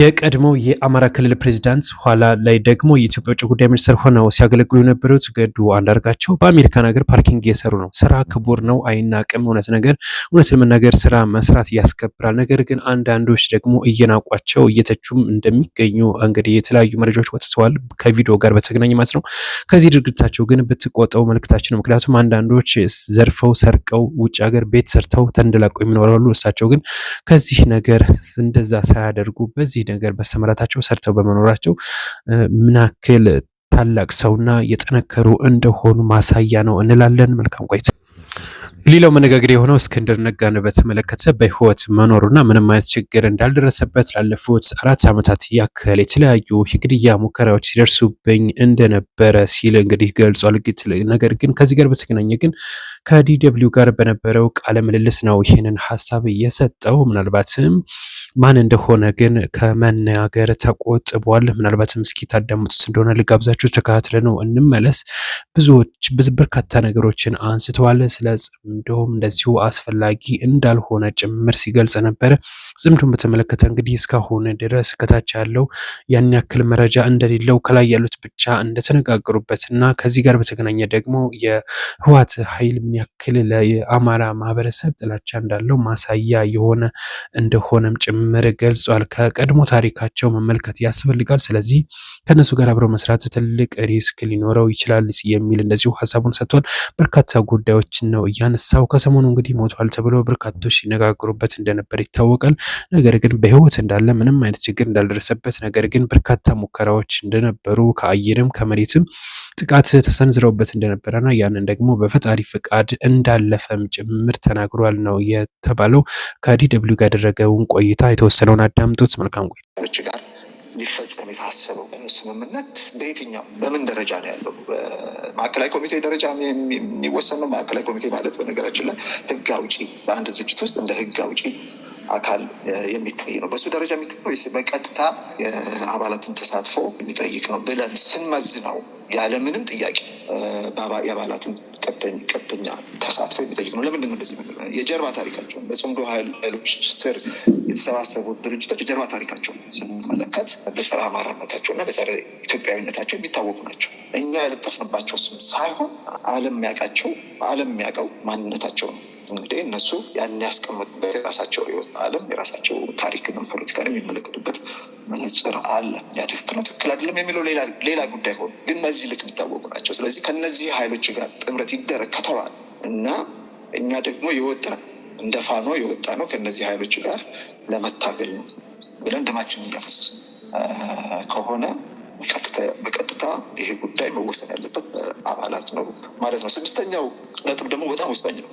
የቀድሞው የአማራ ክልል ፕሬዝዳንት ኋላ ላይ ደግሞ የኢትዮጵያ ውጭ ጉዳይ ሚኒስትር ሆነው ሲያገለግሉ የነበሩት ገዱ አንዳርጋቸው በአሜሪካን ሀገር ፓርኪንግ እየሰሩ ነው። ስራ ክቡር ነው፣ አይናቅም። እውነት ለመናገር ስራ መስራት ያስከብራል። ነገር ግን አንዳንዶች ደግሞ እየናቋቸው እየተቹም እንደሚገኙ እንግዲህ የተለያዩ መረጃዎች ወጥተዋል፣ ከቪዲዮ ጋር በተገናኘ ማለት ነው። ከዚህ ድርጊታቸው ግን ብትቆጠው መልክታችን ነው። ምክንያቱም አንዳንዶች ዘርፈው ሰርቀው ውጭ ሀገር ቤት ሰርተው ተንደላቀው የሚኖራሉ። እሳቸው ግን ከዚህ ነገር እንደዛ ሳያደርጉ በዚህ ነገር በሰመራታቸው ሰርተው በመኖራቸው ምን ያክል ታላቅ ሰውና የጠነከሩ እንደሆኑ ማሳያ ነው እንላለን። መልካም ቆይታ። ሌላው መነጋገሪያ የሆነው እስክንድር ነጋን በተመለከተ በህይወት መኖሩና ምንም አይነት ችግር እንዳልደረሰበት ላለፉት 4 ዓመታት ያክል የተለያዩ የግድያ ሙከራዎች ሲደርሱብኝ እንደነበረ ሲል እንግዲህ ገልጿል። ነገር ግን ከዚህ ጋር በተገናኘ ግን ከዲደብሊው ጋር በነበረው ቃለ ምልልስ ነው ይህንን ሀሳብ የሰጠው። ምናልባትም ማን እንደሆነ ግን ከመናገር ተቆጥቧል። ምናልባትም እስኪ ታዳምጡት እንደሆነ ልጋብዛችሁ፣ ተከታትለ ነው እንመለስ። በርካታ ነገሮችን አንስተዋል። ስለ ጽምዶም እንደዚሁ አስፈላጊ እንዳልሆነ ጭምር ሲገልጽ ነበረ። ጽምዶም በተመለከተ እንግዲህ እስካሁን ድረስ ከታች ያለው ያን ያክል መረጃ እንደሌለው ከላይ ያሉት ብቻ እንደተነጋገሩበት እና ከዚህ ጋር በተገናኘ ደግሞ የህወሓት ኃይል ምን ያክል ለአማራ ማህበረሰብ ጥላቻ እንዳለው ማሳያ የሆነ እንደሆነም ጭምር ገልጿል። ከቀድሞ ታሪካቸው መመልከት ያስፈልጋል። ስለዚህ ከነሱ ጋር አብረው መስራት ትልቅ ሪስክ ሊኖረው ይችላል የሚል እንደዚሁ ሀሳቡን ሰጥቷል። በርካታ ጉዳዮችን ነው ያነሳው። ከሰሞኑ እንግዲህ ሞቷል ተብሎ በርካቶች ሲነጋገሩበት እንደነበር ይታወቃል። ነገር ግን በህይወት እንዳለ ምንም አይነት ችግር እንዳልደረሰበት፣ ነገር ግን በርካታ ሙከራዎች እንደነበሩ ከአየርም ከመሬትም ጥቃት ተሰንዝረውበት እንደነበረና ያንን ደግሞ በፈጣሪ ፍቃድ እንዳለፈም ጭምር ተናግሯል ነው የተባለው። ከዲደብሊው ጋር ያደረገውን ቆይታ የተወሰነውን አዳምጡት። መልካም ቆይታ። ሊፈጸም የታሰበው ስምምነት በየትኛው በምን ደረጃ ነው ያለው? በማዕከላዊ ኮሚቴ ደረጃ የሚወሰን ነው። ማዕከላዊ ኮሚቴ ማለት በነገራችን ላይ ህግ አውጪ፣ በአንድ ድርጅት ውስጥ እንደ ህግ አውጪ አካል የሚታይ ነው። በሱ ደረጃ የሚታይ ወይስ በቀጥታ የአባላትን ተሳትፎ የሚጠይቅ ነው ብለን ስንመዝነው ያለምንም ጥያቄ የአባላትን ቀጥተኛ ተሳትፎ የሚጠይቅ ነው። ለምንድን ነው እንደዚህ? የጀርባ ታሪካቸውን በጽምዶ ኃይሎች ስር የተሰባሰቡ ድርጅቶች የጀርባ ታሪካቸውን ስንመለከት በጸረ አማራነታቸው እና በጸረ ኢትዮጵያዊነታቸው የሚታወቁ ናቸው። እኛ ያለጠፍንባቸው ስም ሳይሆን ዓለም የሚያውቀው ማንነታቸው ነው። እንግዲህ እነሱ ያን ያስቀመጡበት የራሳቸው ህይወት ዓለም የራሳቸው ታሪክና ፖለቲካ የሚመለከቱበት መነጽር አለ። ያ ትክክል ነው ትክክል አይደለም የሚለው ሌላ ጉዳይ ሆኖ ግን እነዚህ ልክ የሚታወቁ ናቸው። ስለዚህ ከነዚህ ኃይሎች ጋር ጥምረት ይደረግ ከተባለ እና እኛ ደግሞ እንደ ፋኖ የወጣ ነው ከነዚህ ኃይሎች ጋር ለመታገል ነው ብለን ደማችን እያፈሰስን ከሆነ በቀጥታ ይሄ ጉዳይ መወሰን ያለበት አባላት ነው ማለት ነው። 6ኛው ነጥብ ደግሞ በጣም ወሳኝ ነው።